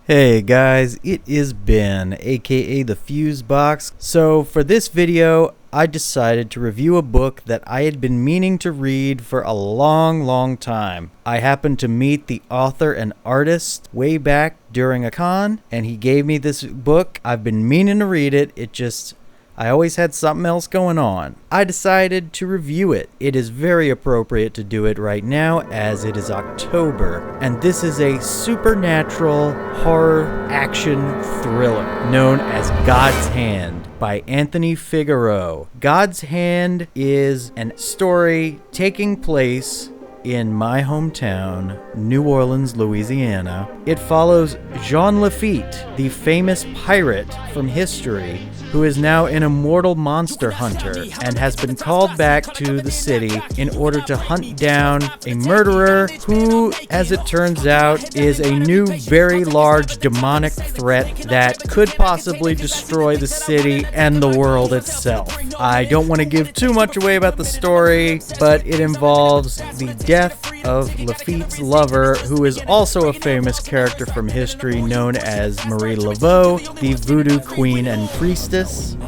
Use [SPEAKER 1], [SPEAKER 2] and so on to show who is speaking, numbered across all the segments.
[SPEAKER 1] Hey guys, it is Ben, aka the Fuse Box. So for this video, I decided to review a book that I had been meaning to read for a long time. I happened to meet the author and artist way back during a con, and he gave me this book. I've been meaning to read it. I always had something else going on. I decided to review it. It is very appropriate to do it right now as it is October, and this is a supernatural horror action thriller known as God's Hand by Anthony Figaro. God's Hand is a story taking place in my hometown, New Orleans, Louisiana. It follows Jean Lafitte, the famous pirate from history, who is now an immortal monster hunter and has been called back to the city in order to hunt down a murderer who, as it turns out, is a new, very large demonic threat that could possibly destroy the city and the world itself. I don't want to give too much away about the story, but it involves the death of Lafitte's lover, who is also a famous character from history known as Marie Laveau, the voodoo queen and priestess.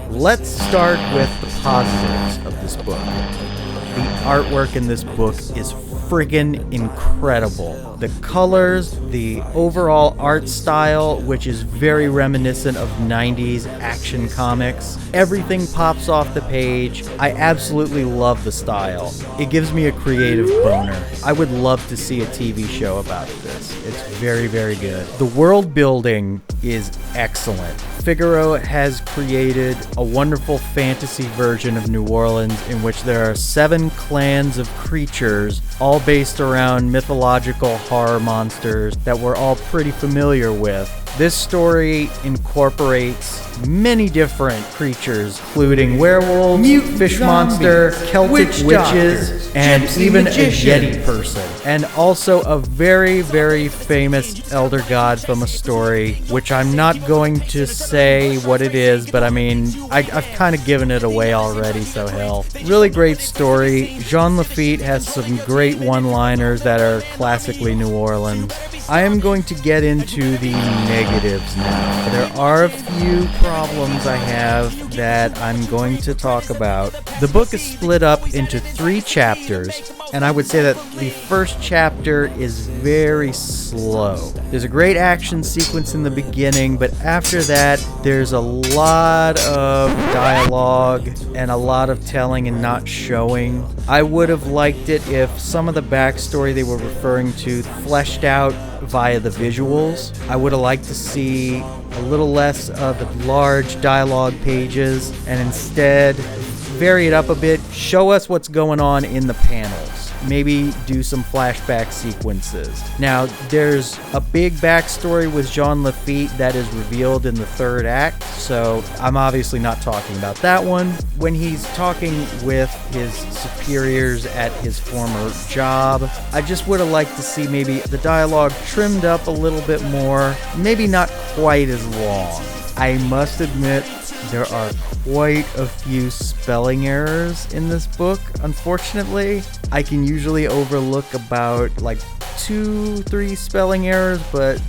[SPEAKER 1] Let's start with the positives of this book. The artwork in this book is friggin' incredible. The colors, the overall art style, which is very reminiscent of 90s action comics. Everything pops off the page. I absolutely love the style. It gives me a creative boner. I would love to see a TV show about this. It's very good. The world building is excellent. Figaro has created a wonderful fantasy version of New Orleans in which there are 7 clans of creatures, all based around mythological horror monsters that we're all pretty familiar with. This story incorporates many different creatures, including werewolves, fish monster, Celtic witches, and even a Yeti person. And also a very famous elder god from a story, which I'm not going to say what it is, but I mean, I've kind of given it away already, so hell. Really great story. Jean Lafitte has some great one-liners that are classically New Orleans. I am going to get into the negatives now. There are a few problems I have that I'm going to talk about. The book is split up into 3 chapters, and I would say that the first chapter is very slow. There's a great action sequence in the beginning, but after that, there's a lot of dialogue and a lot of telling and not showing. I would have liked it if some of the backstory they were referring to fleshed out via the visuals. I would have liked to see a little less of the large dialogue pages and instead vary it up a bit, show us what's going on in the panels. Maybe do some flashback sequences. Now, there's a big backstory with Jean Lafitte that is revealed in the 3rd act, so I'm obviously not talking about that one. When he's talking with his superiors at his former job, I just would have liked to see maybe the dialogue trimmed up a little bit more, maybe not quite as long. I must admit, there are quite a few spelling errors in this book, unfortunately. I can usually overlook about 2-3 spelling errors, but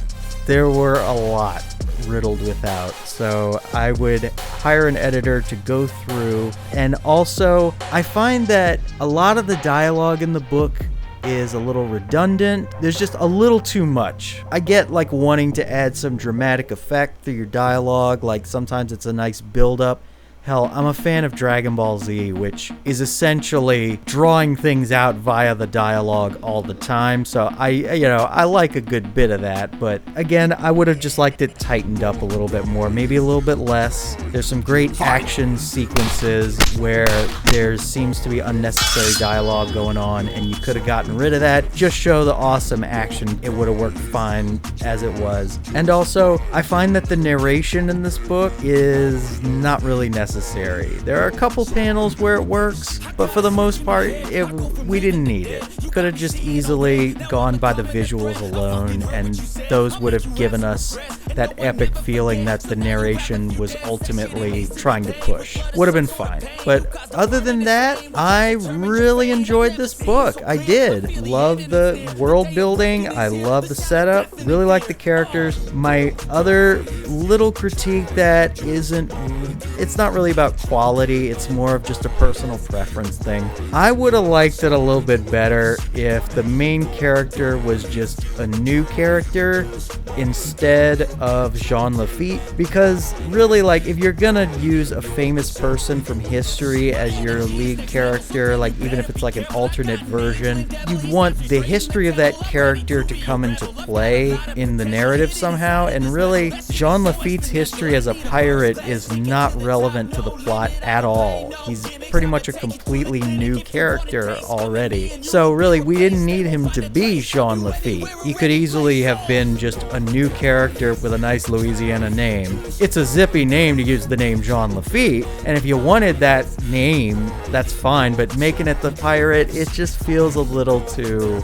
[SPEAKER 1] there were a lot riddled without. So I would hire an editor to go through. And also, I find that a lot of the dialogue in the book is a little redundant. There's just a little too much. I get wanting to add some dramatic effect through your dialogue, sometimes it's a nice build-up. Hell, I'm a fan of Dragon Ball Z, which is essentially drawing things out via the dialogue all the time. So I like a good bit of that. But again, I would have just liked it tightened up a little bit more, maybe a little bit less. There's some great action sequences where there seems to be unnecessary dialogue going on, and you could have gotten rid of that. Just show the awesome action. It would have worked fine as it was. And also, I find that the narration in this book is not really necessary. necessary. There are a couple panels where it works, but for the most part, we didn't need it. Could have just easily gone by the visuals alone, and those would have given us that epic feeling that the narration was ultimately trying to push. Would have been fine. But other than that, I really enjoyed this book. I did. Love the world building. I love the setup. Really like the characters. My other little critique that it's not really about quality. It's more of just a personal preference thing. I would have liked it a little bit better if the main character was just a new character instead of Jean Lafitte, because really, like, if you're gonna use a famous person from history as your lead character, like even if it's like an alternate version, you'd want the history of that character to come into play in the narrative somehow. And really, Jean Lafitte's history as a pirate is not relevant to the plot at all. He's pretty much a completely new character already. So really, we didn't need him to be Jean Lafitte. He could easily have been just a new character with a nice Louisiana name. It's a zippy name to use the name Jean Lafitte, and if you wanted that name, that's fine, but making it the pirate, it just feels a little too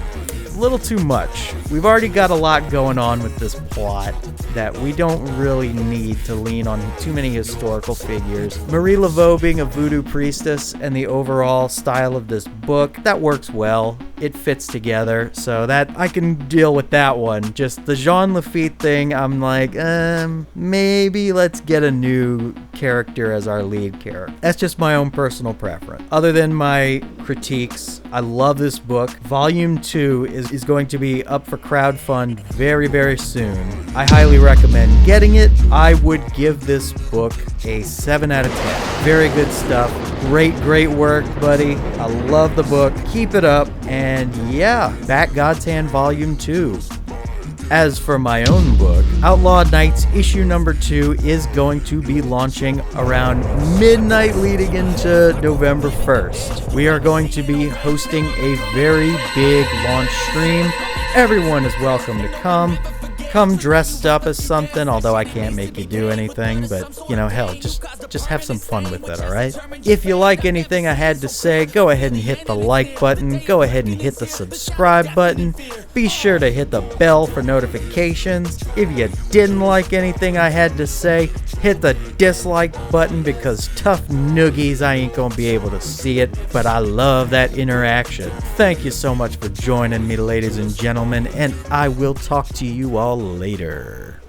[SPEAKER 1] much. We've already got a lot going on with this plot that we don't really need to lean on too many historical figures. Marie Laveau being a voodoo priestess and the overall style of this book, that works well. It fits together, so that I can deal with that one. Just the Jean Lafitte thing, I'm like, maybe let's get a new character as our lead character. That's just my own personal preference. Other than my critiques, I love this book. Volume 2 is going to be up for crowdfund very, very soon. I highly recommend getting it. I would give this book a 7 out of 10. Very good stuff. Great work, buddy. I love the book. Keep it up. And yeah, back Godshand Volume 2. As for my own book, Outlaw Nights issue number 2 is going to be launching around midnight leading into November 1st. We are going to be hosting a very big launch stream. Everyone is welcome to come. Come dressed up as something, although I can't make you do anything, but, you know, hell, just have some fun with it, alright? If you like anything I had to say, go ahead and hit the like button, go ahead and hit the subscribe button, be sure to hit the bell for notifications. If you didn't like anything I had to say, hit the dislike button, because tough noogies, I ain't gonna be able to see it, but I love that interaction. Thank you so much for joining me, ladies and gentlemen, and I will talk to you all later.